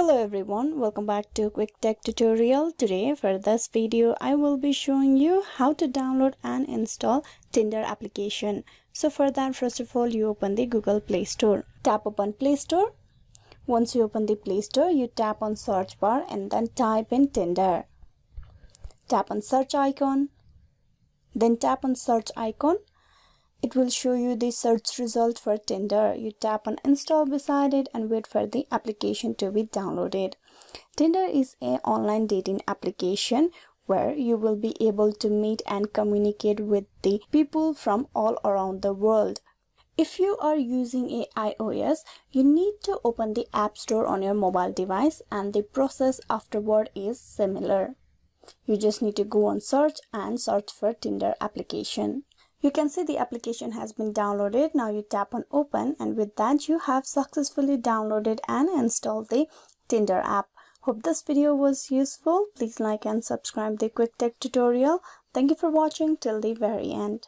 Hello everyone, welcome back to Quick Tech Tutorial. Today for this video I will be showing you how to download and install Tinder application. So for that, first of all, you open the Google Play Store. Tap open Play Store. Once you open the Play Store, you tap on search bar and then type in Tinder. Tap on search icon. Then tap on search icon. It will show you the search result for Tinder. You tap on install beside it and wait for the application to be downloaded. Tinder is an online dating application where you will be able to meet and communicate with the people from all around the world. If you are using a iOS, you need to open the App Store on your mobile device, and the process afterward is similar. You just need to go on search and search for Tinder application. You can see the application has been downloaded. Now you tap on open, and with that you have successfully downloaded and installed the Tinder app. Hope this video was useful. Please like and subscribe the Quick Tech Tutorial. Thank you for watching till the very end.